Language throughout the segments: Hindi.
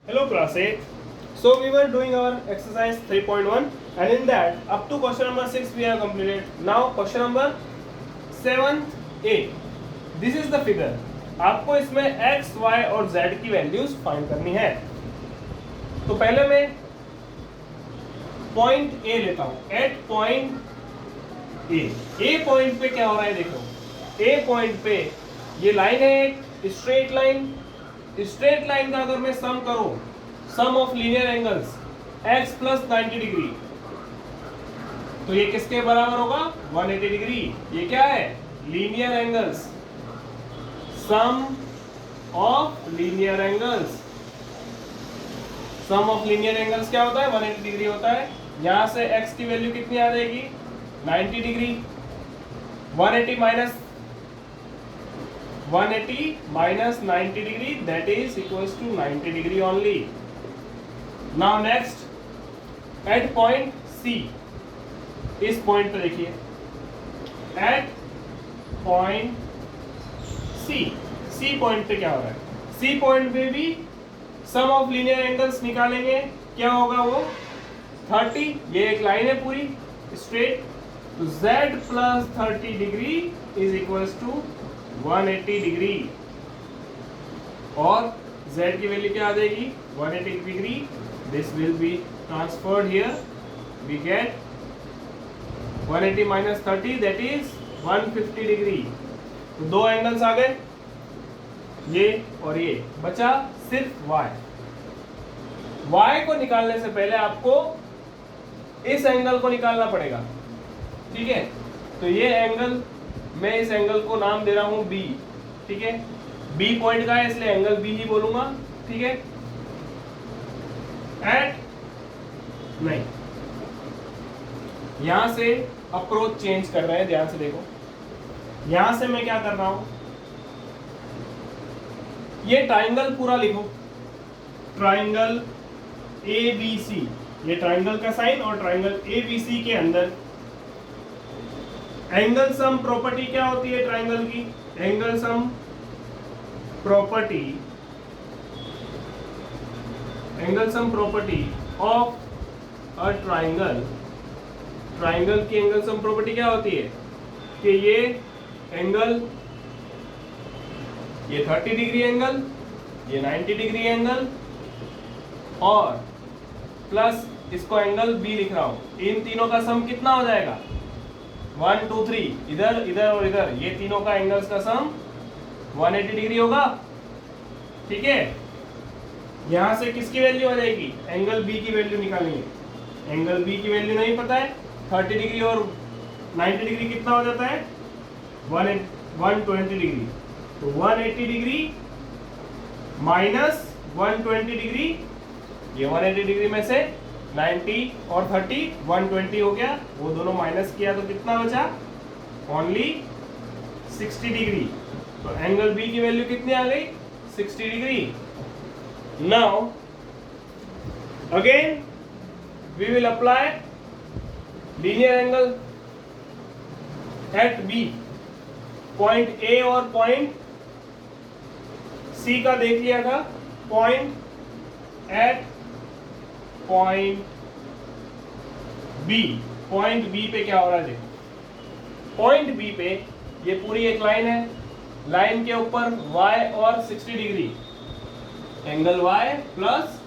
Hello class 8. So we were doing our exercise 3.1 and in that up to question number 6 we have completed. Now question number 7a. This is the figure. आपको इसमें x, y और z की वैल्यूज फाइंड करनी है. तो पहले मैं पॉइंट A लेता हूं. एट पॉइंट A पॉइंट पे क्या हो रहा है देखो. A पॉइंट पे ये लाइन है एक स्ट्रेट लाइन. स्ट्रेट लाइन का अगर मैं सम करूं, sum of linear angles x plus 90 degree, तो ये किसके बराबर होगा 180 डिग्री. ये क्या है linear angles. Sum of linear angles. Sum of linear angles क्या होता है 180 डिग्री होता है. यहां से x की वैल्यू कितनी आ जाएगी 90 degree. 180 minus 90 degree, that is equals to 90 degree only. Now next at point C. इस पॉइंट पे देखिए at point C पॉइंट पे क्या हो रहा है. C पॉइंट पे भी सम ऑफ लीनियर एंगल्स निकालेंगे. क्या होगा वो 30. ये एक लाइन है पूरी स्ट्रेट. तो Z plus 30 degree is equals to 180 degree. और z की वैल्यू क्या आ जाएगी 180 degree. This will be transferred here. We get 180 minus 30 that is 150 degree. तो दो एंगल्स आ गए ये और ये. बचा सिर्फ y को निकालने से पहले आपको इस एंगल को निकालना पड़ेगा. ठीक है. तो ये एंगल, मैं इस एंगल को नाम दे रहा हूं B. ठीक है. B पॉइंट का है इसलिए एंगल B ही बोलूंगा. ठीक है. एट नहीं, यहां से अप्रोच चेंज कर रहे हैं. ध्यान से देखो. यहां से मैं क्या कर रहा हूं, ये ट्राइंगल पूरा लिखो. Triangle ABC. ये ट्राइंगल का साइन और ट्राइंगल ABC के अंदर एंगल सम प्रॉपर्टी क्या होती है ट्राइंगल की. Angle sum property, angle sum property of a triangle. Triangle की एंगल सम प्रॉपर्टी क्या होती है कि ये एंगल, ये 30 डिग्री एंगल, ये 90 डिग्री एंगल और प्लस इसको एंगल B लिख रहा हूं. इन तीनों का सम कितना हो जाएगा 1 2 3. इधर इधर और इधर ये तीनों का एंगल्स का सम 180 डिग्री होगा. ठीक है. यहां से किसकी वैल्यू आ जाएगी एंगल B की वैल्यू निकालेंगे. एंगल B की वैल्यू नहीं पता है. 30 डिग्री और 90 डिग्री कितना हो जाता है 120 डिग्री. तो 180 डिग्री माइनस 120 डिग्री. ये 180 डिग्री में से 90 और 30 120 हो गया. वो दोनों माइनस किया तो कितना बचा ओनली 60 डिग्री. तो एंगल B की वैल्यू कितनी आ गई 60 degree. Now again we will apply linear angle at B. Point A और पॉइंट C का देख लिया था. Point at point B. Point B पे क्या हो रहा है देखो. पॉइंट B पे ये पूरी एक लाइन है. लाइन के ऊपर y और 60 degree. Angle y plus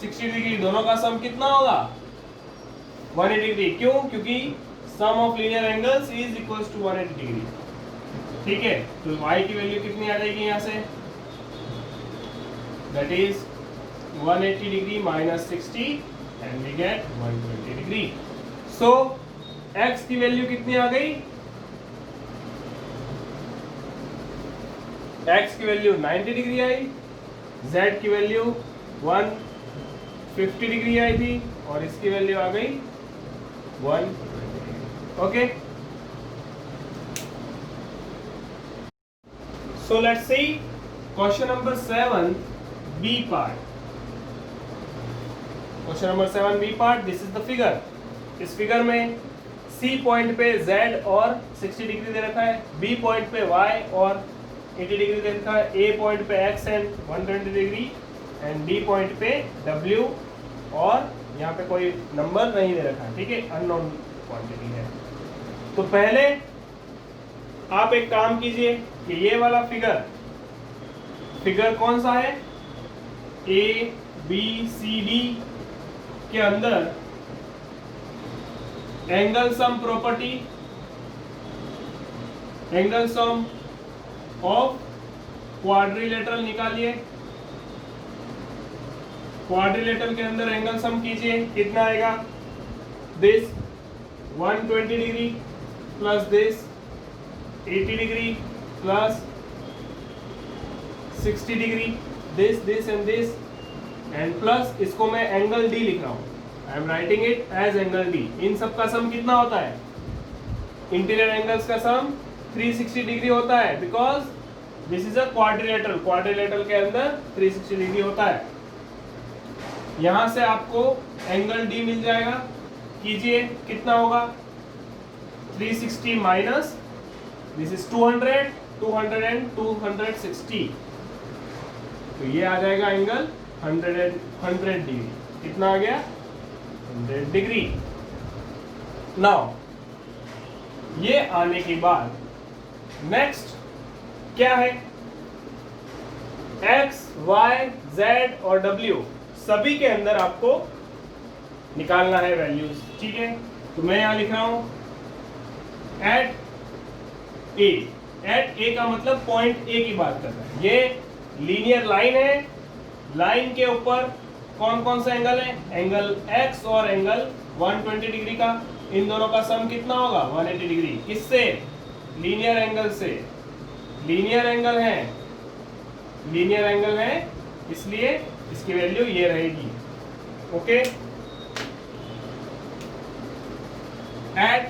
60 degree दोनों का सम कितना होगा 180 डिग्री. क्यों? क्योंकि sum of linear angles is equals to 180 degree. ठीक है. तो y की वैल्यू कितनी आ जाएगी यहां say that is 180 degree minus 60 and we get 120 degree. So x की वैल्यू कितनी आ गई x की वैल्यू 90 डिग्री आई. z की वैल्यू 150 डिग्री आई थी और इसकी वैल्यू आ गई 120. Okay. So let's see question number 7 B part. Question number 7 B part. This is the figure. इस फिगर में C पॉइंट पे Z और 60 डिग्री दे रखा है. B पॉइंट पे Y और 80 डिग्री दे रखा है. A पॉइंट पे X and 120 degree and D point पे W, और यहाँ पे कोई नंबर नहीं दे रखा, ठीक है, अननोन क्वांटिटी है। तो पहले आप एक काम कीजिए कि ये वाला फिगर कौन सा है, ABCD के अंदर angle sum property, angle sum of quadrilateral निकालिए। क्वाड्रिलेटरल के अंदर एंगल सम कीजिए, कितना आएगा, this 120 degree plus this 80 degree plus 60 degree, this and this, and plus इसको मैं एंगल डी लिख रहा हूं, I am writing it as angle D. इन सब का सम कितना होता है, इंटीरियर एंगल्स का सम 360 डिग्री होता है, because this is a quadrilateral, quadrilateral के अंदर 360 डिग्री होता है। यहां से आपको एंगल डी मिल जाएगा, कीजिए कितना होगा, 360 माइनस दिस इज 200, 200 एंड 260, तो ये आ जाएगा एंगल 100 डिग्री। कितना आ गया, 100 डिग्री। नाउ ये आने के बाद नेक्स्ट क्या है, x, y, z और w सभी के अंदर आपको निकालना है वैल्यूज, ठीक है। तो मैं यहां लिख रहा हूं एट ए का मतलब पॉइंट ए की बात कर रहा है। ये लीनियर लाइन है, लाइन के ऊपर कौन कौन सा एंगल है, एंगल x और एंगल 120 डिग्री का, इन दोनों का सम कितना होगा, 180 डिग्री। किससे, लीनियर एंगल से, लीनियर एंगल है, लीनियर एंगल है, इसलिए इसकी वैल्यू ये रहेगी, ओके। एट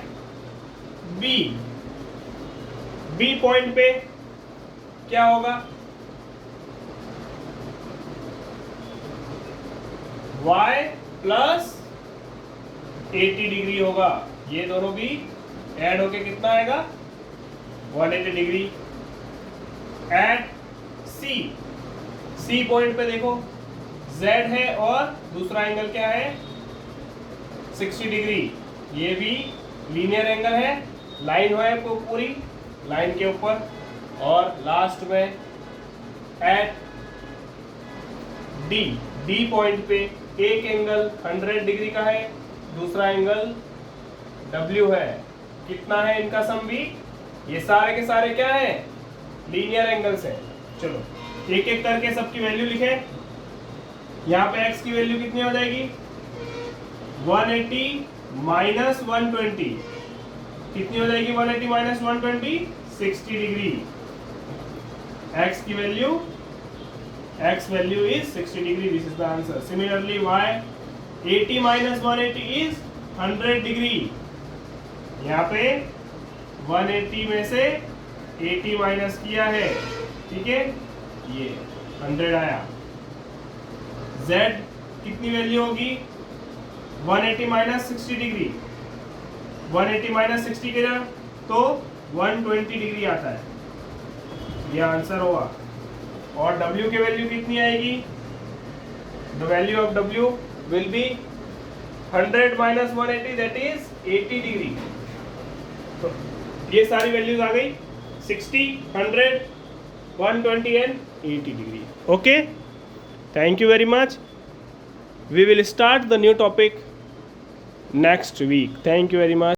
बी पॉइंट पे क्या होगा, y प्लस 80 डिग्री होगा, ये दोनों भी ऐड होके कितना आएगा, 180 डिग्री। एट सी पॉइंट पे देखो z है और दूसरा एंगल क्या है, 60 डिग्री, ये भी लीनियर एंगल है, लाइन है पूरी लाइन के ऊपर। और लास्ट में एट डी पॉइंट पे एक एंगल 100 डिग्री का है, दूसरा एंगल W है, कितना है इनका सम भी, ये सारे के सारे क्या है, लीनियर एंगल्स है। चलो एक एक करके सबकी वैल्यू लिखे। यहाँ पे x की वैल्यू कितनी हो जाएगी, 180 माइनस 120, कितनी हो जाएगी 180 माइनस 120, 60 डिग्री। x की value, x value is 60 degree, this is the answer. Similarly y 80 minus 180 is 100 degree. यहाँ पे 180 में से 80 माइनस किया है, ठीक है, ये 100 आया। z कितनी वैल्यू होगी, 180 माइनस 60 डिग्री, 180 माइनस 60 के जगह तो 120 डिग्री आता है, ये आंसर होगा। और w की वैल्यू कितनी आएगी, the value of w will be 100 minus 180 that is 80 degree. तो ये सारी वैल्यूज आ गई, 60, 100, 120 and 80 degree. Okay, thank you very much. We will start the new topic next week. Thank you very much.